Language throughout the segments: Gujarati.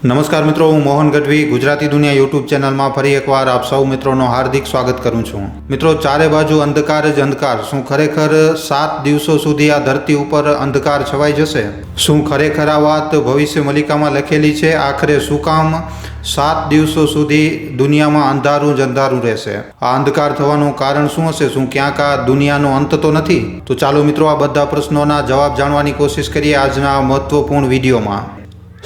નમસ્કાર મિત્રો, હું મોહન ગઢવી ગુજરાતી દુનિયા યુટ્યુબ ચેનલમાં ફરી એકવાર આપ સૌ મિત્રોનો હાર્દિક સ્વાગત કરું છું. મિત્રો, ચારે બાજુ અંધકાર જ અંધકાર. શું ખરેખર 7 દિવસો સુધી આ ધરતી ઉપર અંધકાર છવાઈ જશે? શું ખરેખર આ વાત ભવિષ્ય મલિકામાં લખેલી છે? આખરે શું કામ 7 દિવસો સુધી દુનિયામાં અંધારું જ અંધારું રહેશે? આ અંધકાર થવાનું કારણ શું હશે? શું ક્યાંક આ દુનિયાનો અંત તો નથી? તો ચાલો મિત્રો, આ બધા પ્રશ્નોના જવાબ જાણવાની કોશિશ કરીએ આજના મહત્વપૂર્ણ વિડીયોમાં.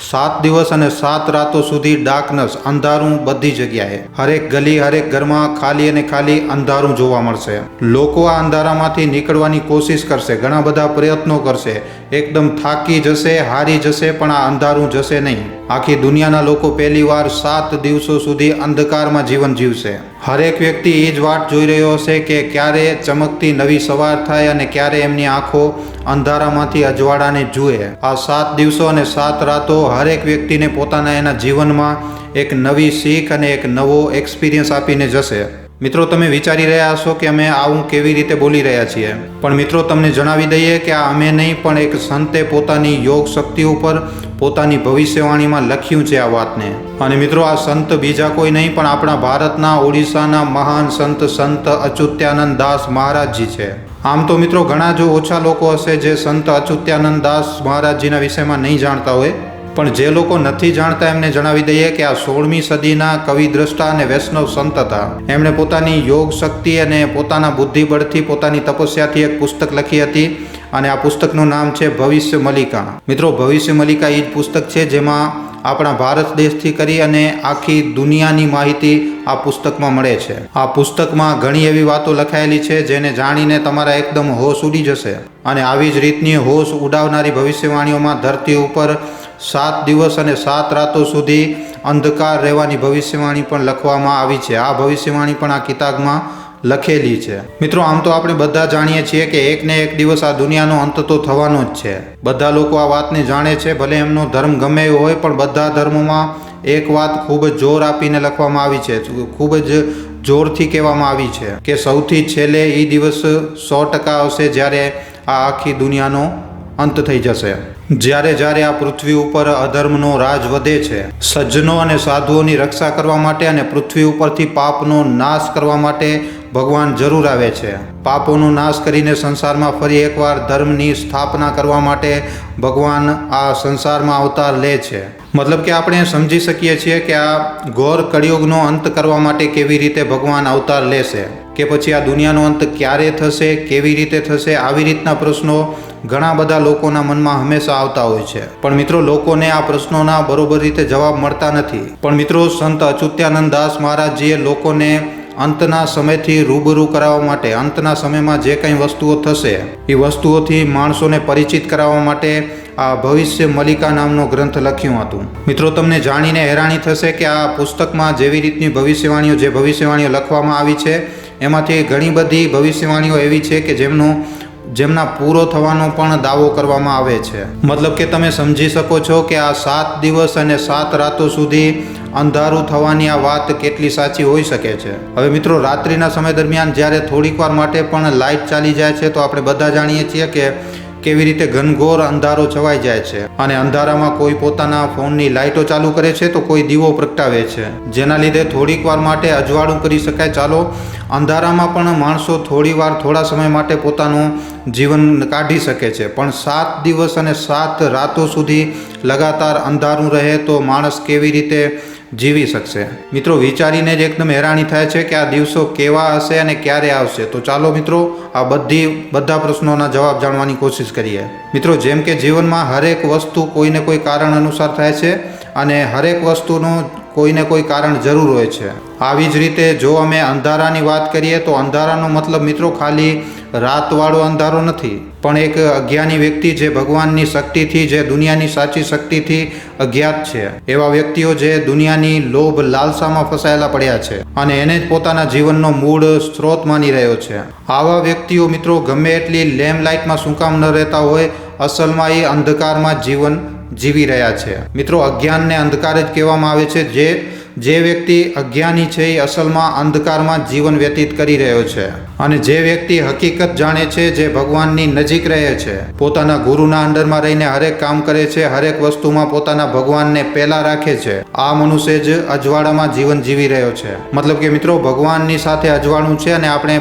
7 દિવસ અને 7 રાતો સુધી ડાર્કનેસ, અંધારું બધી જગ્યાએ. હરેક ગલી, હરેક ઘરમાં ખાલી અને ખાલી અંધારું જોવા મળશે. લોકો આ અંધારામાંથી નીકળવાની કોશિશ કરશે, ઘણા બધા પ્રયત્નો કરશે, એકદમ થાકી જશે, હારી જશે, પણ આ અંધારું જશે નહીં. આખી દુનિયાના લોકો પહેલી વાર 7 દિવસો સુધી અંધકારમાં જીવન જીવશે. હરેક વ્યક્તિ એ જ વાટ જોઈ રહ્યો હશે કે ક્યારે ચમકતી નવી સવાર થાય અને ક્યારે એમની આંખો અંધારામાંથી અજવાળાને જુએ. આ 7 દિવસો અને 7 રાતો હરેક વ્યક્તિને પોતાના એના જીવનમાં એક નવી શીખ અને એક નવો એક્સપિરિયન્સ આપીને જશે. મિત્રો, તમે વિચારી રહ્યા હશો કે અમે આવું કેવી રીતે બોલી રહ્યા છીએ, પણ મિત્રો તમને જણાવી દઈએ કે આ અમે નહીં, પણ એક સંતે પોતાની યોગ શક્તિ ઉપર પોતાની ભવિષ્યવાણીમાં લખ્યું છે આ વાતને. અને મિત્રો, આ સંત બીજા કોઈ નહીં પણ આપણા ભારતના ઓડિશાના મહાન સંત અચ્યુતાનંદ દાસ મહારાજજી છે. આમ તો મિત્રો ઘણા જો ઓછા લોકો હશે જે સંત અચ્યુતાનંદ દાસ મહારાજજીના વિષયમાં નહીં જાણતા હોય, પણ જે લોકો નથી જાણતા એમને જણાવી દઈએ કે આ 16મી સદીના કવિ દ્રષ્ટા અને વૈષ્ણવ સંત હતા. એમણે પોતાની યોગ શક્તિ અને પોતાના બુદ્ધિબળથી, પોતાની તપસ્યાથી એક પુસ્તક લખી હતી અને આ પુસ્તકનું નામ છે ભવિષ્ય મલિકા. મિત્રો, ભવિષ્ય મલિકા એ જ પુસ્તક છે જેમાં આપણા ભારત દેશથી કરી અને આખી દુનિયાની માહિતી આ પુસ્તકમાં મળે છે. આ પુસ્તકમાં ઘણી એવી વાતો લખાયેલી છે જેને જાણીને તમારા એકદમ હોશ ઉડી જશે. અને આવી જ રીતની હોશ ઉડાવનારી ભવિષ્યવાણીઓમાં ધરતી ઉપર 7 દિવસ અને 7 રાતો સુધી અંધકાર રહેવાની ભવિષ્યવાણી પણ લખવામાં આવી છે. આ ભવિષ્યવાણી પણ આ કિતાબમાં લખેલી છે. મિત્રો, આમ તો આપણે બધા જાણીએ છીએ કે એક ને એક દિવસ આ દુનિયાનો અંત તો થવાનો જ છે. બધા લોકો આ વાતને જાણે છે, ભલે એમનો ધર્મ ગમે એવો હોય, પણ બધા ધર્મોમાં એક વાત ખૂબ જ જોર આપીને લખવામાં આવી છે, ખૂબ જ જોરથી કહેવામાં આવી છે કે સૌથી છેલ્લે એ દિવસ 100% આવશે જ્યારે આ આખી દુનિયાનો અંત થઈ જશે. જ્યારે આ પૃથ્વી ઉપર અધર્મનો રાજ વધે છે, સજ્જનો અને સાધુઓની રક્ષા કરવા માટે અને પૃથ્વી ઉપરથી પાપનો નાશ કરવા માટે ભગવાન જરૂર આવે છે. પાપોનો નાશ કરીને સંસારમાં ફરી એકવાર ધર્મની સ્થાપના કરવા માટે ભગવાન આ સંસારમાં અવતાર લે છે. મતલબ કે આપણે સમજી શકીએ છીએ કે આ ઘોર કળિયુગનો અંત કરવા માટે કેવી રીતે ભગવાન અવતાર લેશે, કે પછી આ દુનિયાનો અંત ક્યારે થશે, કેવી રીતે થશે, આવી રીતના પ્રશ્નો ઘણા બધા લોકોના મનમાં હંમેશા આવતા હોય છે. પણ મિત્રો, લોકોને આ પ્રશ્નોના બરોબર રીતે જવાબ મળતા નથી. પણ મિત્રો, સંત અચ્યુતાનંદ દાસ મહારાજજીએ લોકોને અંતના સમયથી રૂબરૂ કરાવવા માટે, અંતના સમયમાં જે કંઈ વસ્તુઓ થશે એ વસ્તુઓથી માણસોને પરિચિત કરાવવા માટે આ ભવિષ્ય મલિકા નામનો ગ્રંથ લખ્યું હતું. મિત્રો, તમને જાણીને હેરાની થશે કે આ પુસ્તકમાં જેવી રીતની ભવિષ્યવાણીઓ લખવામાં આવી છે એમાંથી ઘણી બધી ભવિષ્યવાણીઓ એવી છે કે જેમના પૂરો થવાનો પણ દાવો કરવામાં આવે છે. મતલબ કે તમે સમજી શકો છો કે આ 7 દિવસ અને 7 રાતો સુધી અંધારું થવાની આ વાત કેટલી સાચી હોઈ શકે છે. હવે મિત્રો, રાત્રિના સમય દરમિયાન જ્યારે થોડીક વાર માટે પણ લાઇટ ચાલી જાય છે તો આપણે બધા જાણીએ છીએ કે કેવી રીતે ઘનઘોર અંધારો છવાઈ જાય છે. અને અંધારામાં કોઈ પોતાના ફોનની લાઇટો ચાલુ કરે છે તો કોઈ દીવો પ્રગટાવે છે, જેના લીધે થોડીક વાર માટે અજવાળું કરી શકાય. ચાલો, અંધારામાં પણ માણસો થોડા સમય માટે પોતાનું જીવન કાઢી શકે છે, પણ 7 દિવસ અને 7 રાતો સુધી લગાતાર અંધારું રહે તો માણસ કેવી રીતે જીવી શકશે? મિત્રો, વિચારીને જ એકદમ હેરાની થાય છે કે આ દિવસો કેવા હશે અને ક્યારે આવશે. તો ચાલો મિત્રો, આ બધા પ્રશ્નોના જવાબ જાણવાની કોશિશ કરીએ. મિત્રો, જેમ કે જીવનમાં હરેક વસ્તુ કોઈને કોઈ કારણ અનુસાર થાય છે અને હરેક વસ્તુનું કોઈને કોઈ કારણ જરૂર હોય છે. આવી જ રીતે જો અમે અંધારાની વાત કરીએ તો અંધારાનો મતલબ મિત્રો ખાલી રાતવાળો અંધારો નથી, પણ એક અજ્ઞાની વ્યક્તિ જે ભગવાનની શક્તિથી, જે દુનિયાની સાચી શક્તિથી અજ્ઞાત છે, એવા વ્યક્તિઓ જે દુનિયાની લોભ લાલસામાં ફસાયેલા પડ્યા છે અને એને જ પોતાના જીવનનો મૂળ સ્ત્રોત માની રહ્યો છે. આવા વ્યક્તિઓ મિત્રો ગમે એટલી લેમ્પલાઇટમાં શું કામ ન રહેતા હોય, અસલમાં એ અંધકારમાં જીવન જીવી રહ્યા છે. મિત્રો, અજ્ઞાનને અંધકાર જ કહેવામાં આવે છે, જે વ્યક્તિ અજ્ઞાની છે એ અસલમાં અંધકારમાં જીવન વ્યતીત કરી રહ્યો છે, અને જે વ્યક્તિ હકીકત જાણે છે, જે ભગવાનની નજીક રહે છે, પોતાના ગુરુના અંડરમાં રહીને હરેક કામ કરે છે, હરેક વસ્તુમાં પોતાના ભગવાનને પહેલા રાખે છે, આ મનુષ્ય જ અજવાળામાં જીવન જીવી રહ્યો છે. મતલબ કે મિત્રો, ભગવાનની સાથે અજવાળું છે અને આપણે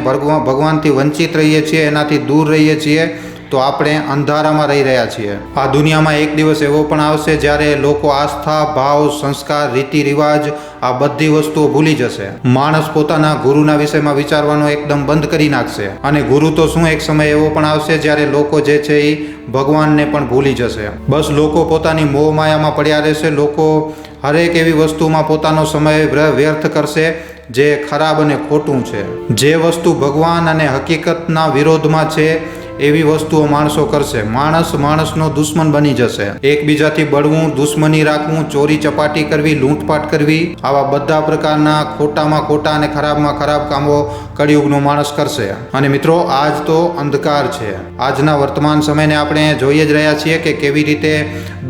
ભગવાનથી વંચિત રહીએ છીએ, એનાથી દૂર રહીએ છીએ, તો આપણે અંધારામાં રહી રહ્યા છીએ. આ દુનિયામાં એક દિવસ એવો પણ આવશે જ્યારે લોકો આસ્થા, ભાવ, સંસ્કાર, રીતિ રિવાજ આ બધી વસ્તુઓ ભૂલી જશે. માણસ પોતાના ગુરુના વિષયમાં વિચારવાનું એકદમ બંધ કરી નાખશે. અને ગુરુ તો શું, એક સમય એવો પણ આવશે જ્યારે લોકો જે છે એ ભગવાનને પણ ભૂલી જશે. બસ લોકો પોતાની મોહ માયામાં પડ્યા રહેશે. લોકો હરેક એવી વસ્તુમાં પોતાનો સમય વ્યર્થ કરશે જે ખરાબ અને ખોટું છે. જે વસ્તુ ભગવાન અને હકીકતના વિરોધમાં છે એવી વસ્તુઓ માણસો કરશે. માણસનો દુશ્મન બની જશે. એકબીજાથી બળવું, દુશ્મની રાખવું, ચોરી ચપાટી કરવી, લૂંટપાટ કરવી, આવા બધા પ્રકારના ખોટામાં ખોટા અને ખરાબમાં ખરાબ કામો કળિયુગનો માણસ કરશે. અને મિત્રો, આજ તો અંધકાર છે. આજના વર્તમાન સમયને આપણે જોઈ જ રહ્યા છીએ કે કેવી રીતે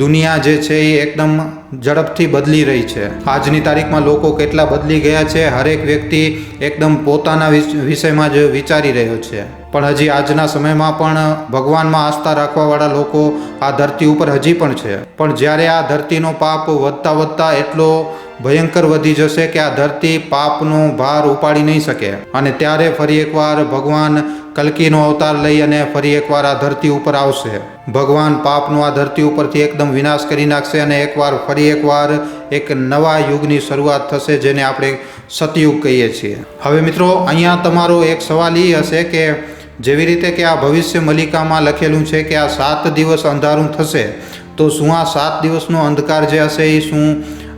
દુનિયા જે છે એ એકદમ ઝડપથી બદલી રહી છે. આજની તારીખમાં લોકો કેટલા બદલી ગયા છે. હરેક વ્યક્તિ એકદમ પોતાના વિષયમાં જ વિચારી રહ્યો છે. પણ હજી આજના સમયમાં પણ ભગવાનમાં આસ્થા રાખવાવાળા લોકો આ ધરતી ઉપર હજી પણ છે. પણ જ્યારે આ ધરતીનો પાપ વધતા વધતા એટલો ભયંકર વધી જશે કે આ ધરતી પાપનો ભાર ઉપાડી નહીં શકે, અને ત્યારે ફરી એકવાર ભગવાન કલ્કીનો અવતાર લઈ અને ફરી એકવાર આ ધરતી ઉપર આવશે. ભગવાન પાપનો આ ધરતી ઉપરથી એકદમ વિનાશ કરી નાખશે અને ફરી એકવાર એક નવા યુગની શરૂઆત થશે, જેને આપણે સતયુગ કહીએ છીએ. હવે મિત્રો, અહીંયા તમારો એક સવાલ એ હશે કે જેવી રીતે કે આ ભવિષ્ય મલિકામાં લખેલું છે કે આ 7 દિવસ અંધારું થશે, તો શું આ 7 દિવસનો અંધકાર જે હશે એ શું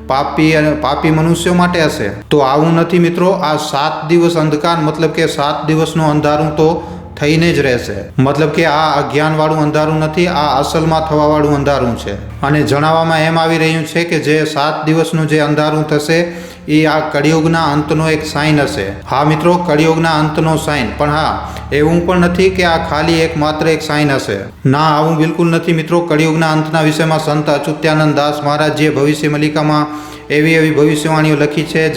પાપી મનુષ્યો માટે હશે? તો આવું નથી મિત્રો. આ 7 દિવસ અંધકાર મતલબ કે 7 દિવસનું અંધારું તો થઈને જ રહેશે. મતલબ કે આ અજ્ઞાનવાળું અંધારું નથી, આ અસલમાં થવાવાળું અંધારું છે. અને જણાવવામાં એમ આવી રહ્યું છે કે જે 7 દિવસનું જે અંધારું થશે એ આ કળિયુગના અંતનો એક સાઇન હશે. હા મિત્રો, કળિયુગના અંતનો સાઇન. પણ હા, એવું પણ નથી કે આ ખાલી માત્ર એક સાઇન હશે. ના, આવું બિલકુલ નથી મિત્રો. કળિયુગના અંતના વિષયમાં સંત અચ્યુતાનંદ દાસ મહારાજજીએ ભવિષ્ય મલિકામાં એવી ભવિષ્યવાણીઓ લખી છે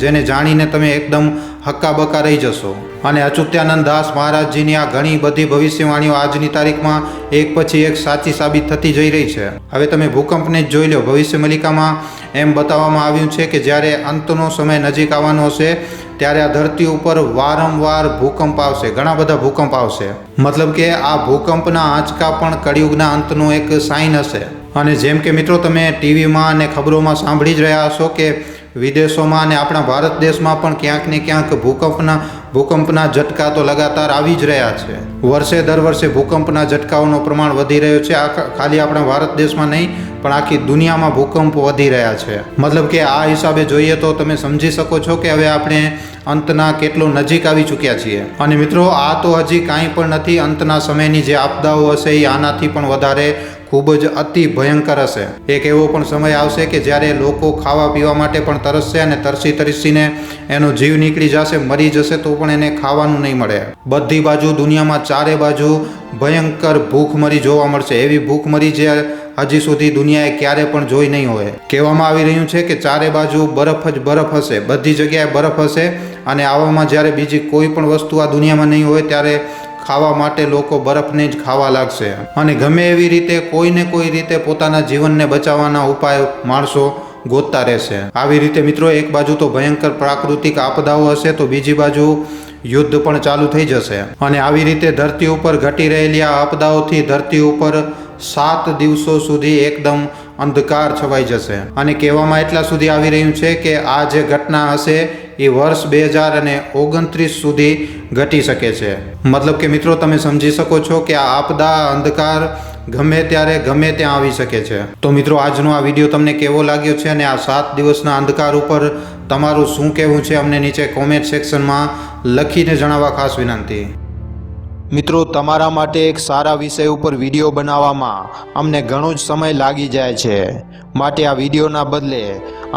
જેને જાણીને તમે એકદમ હક્કાબક્કા રહી જશો. અને અચ્યુતાનંદ દાસ મહારાજજીની આ ઘણી બધી ભવિષ્યવાણીઓ આજની તારીખમાં એક પછી એક સાચી સાબિત થતી જઈ રહી છે. હવે તમે ભૂકંપને જ જોઈ લો. ભવિષ્ય મલિકામાં એમ બતાવવામાં આવ્યું છે કે જ્યારે અંતનો સમય નજીક આવવાનો હશે ત્યારે આ ધરતી ઉપર વારંવાર ભૂકંપ આવશે, ઘણા બધા ભૂકંપ આવશે. મતલબ કે આ ભૂકંપના આંચકા પણ કળિયુગના અંતનો એક સાઇન હશે. અને જેમ કે મિત્રો, તમે ટીવીમાં અને ખબરોમાં સાંભળી જ રહ્યા હશો કે વિદેશોમાં અને આપણા ભારત દેશમાં પણ ક્યાંક ને ક્યાંક ભૂકંપના ઝટકા તો લગાતાર આવી જ રહ્યા છે. વર્ષે દર વર્ષે ભૂકંપના ઝટકાઓનું પ્રમાણ વધી રહ્યું છે. ખાલી આપણા ભારત દેશમાં નહીં પણ આખી દુનિયામાં ભૂકંપ વધી રહ્યા છે. મતલબ કે આ હિસાબે જોઈએ તો તમે સમજી શકો છો કે હવે આપણે અંતના કેટલો નજીક આવી ચૂક્યા છીએ. અને મિત્રો, આ તો હજી કાંઈ પણ નથી. અંતના સમયની જે આપદાઓ હશે એ આનાથી પણ વધારે ખૂબ જ અતિ ભયંકર હશે. એક એવો પણ સમય આવશે કે જ્યારે લોકો ખાવા પીવા માટે પણ તરસશે અને તરસીને એનો જીવ નીકળી જશે, મરી જશે તો પણ એને ખાવાનું નહીં મળે. બધી બાજુ દુનિયામાં ચારે બાજુ ભયંકર ભૂખમરી જોવા મળશે. એવી ભૂખમરી જે હજી સુધી દુનિયાએ ક્યારે પણ જોઈ નહીં હોય. કહેવામાં આવી રહ્યું છે કે ચારે બાજુ બરફ જ બરફ હશે, બધી જગ્યાએ બરફ હશે. અને આવામાં જ્યારે બીજી કોઈ પણ વસ્તુ આ દુનિયામાં નહીં હોય ત્યારે ખાવા માટે લોકો બરફને જ ખાવા લાગશે. અને ગમે એવી રીતે કોઈને કોઈ રીતે પોતાના જીવનને બચાવવાના ઉપાય માણસો ગોતતા રહેશે. આવી રીતે મિત્રો, એક બાજુ તો ભયંકર પ્રાકૃતિક આપદાઓ હશે તો બીજી બાજુ યુદ્ધ પણ ચાલુ થઈ જશે. અને આવી રીતે ધરતી ઉપર ઘટી રહેલી આ આપદાઓથી ધરતી ઉપર 7 દિવસો સુધી એકદમ અંધકાર છવાઈ જશે. અને કહેવામાં એટલા સુધી આવી રહ્યું છે કે આ જે ઘટના હશે એ વર્ષ 2029 સુધી ઘટી શકે છે. મતલબ કે મિત્રો, તમે સમજી શકો છો કે આ આપદા, અંધકાર ગમે ત્યારે ગમે ત્યાં આવી શકે છે. તો મિત્રો, આજનો આ વિડીયો તમને કેવો લાગ્યો છે અને આ 7 દિવસના અંધકાર ઉપર તમારું શું કહેવું છે અમને નીચે કોમેન્ટ સેક્શનમાં લખીને જણાવવા ખાસ વિનંતી. મિત્રો, તમારા માટે એક સારા વિષય ઉપર વિડીયો બનાવવામાં અમને ઘણો જ સમય લાગી જાય છે. માટે આ વિડીયોના બદલે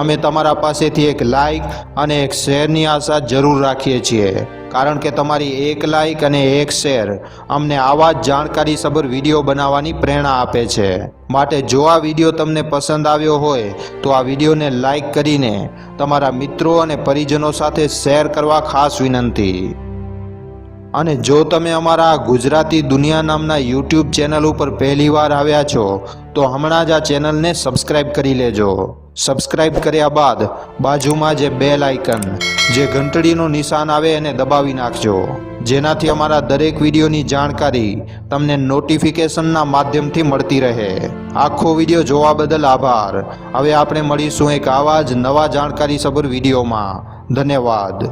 અમે તમારા પાસેથી એક લાઈક અને એક શેરની આશા જરૂર રાખીએ છીએ. કારણ કે તમારી એક લાઈક અને એક શેર અમને આવા જ જાણકારીસભર વિડીયો બનાવવાની પ્રેરણા આપે છે. માટે જો આ વિડીયો તમને પસંદ આવ્યો હોય તો આ વિડીયોને લાઈક કરીને તમારા મિત્રો અને પરિજનો સાથે શેર કરવા ખાસ વિનંતી. અને જો તમે અમારા ગુજરાતી દુનિયા નામના યુટ્યુબ ચેનલ ઉપર પહેલીવાર આવ્યા છો તો હમણાં જ આ ચેનલને સબસ્ક્રાઈબ કરી લેજો. સબસ્ક્રાઈબ કર્યા બાદ બાજુમાં જે બેલ આઇકન જે ઘંટડીનું નિશાન આવે એને દબાવી નાખજો, જેનાથી અમારા દરેક વિડીયોની જાણકારી તમને નોટિફિકેશનના માધ્યમથી મળતી રહે. આખો વિડીયો જોવા બદલ આભાર. હવે આપણે મળીશું એક આવા જ નવા જાણકારીસભર વિડીયોમાં. ધન્યવાદ.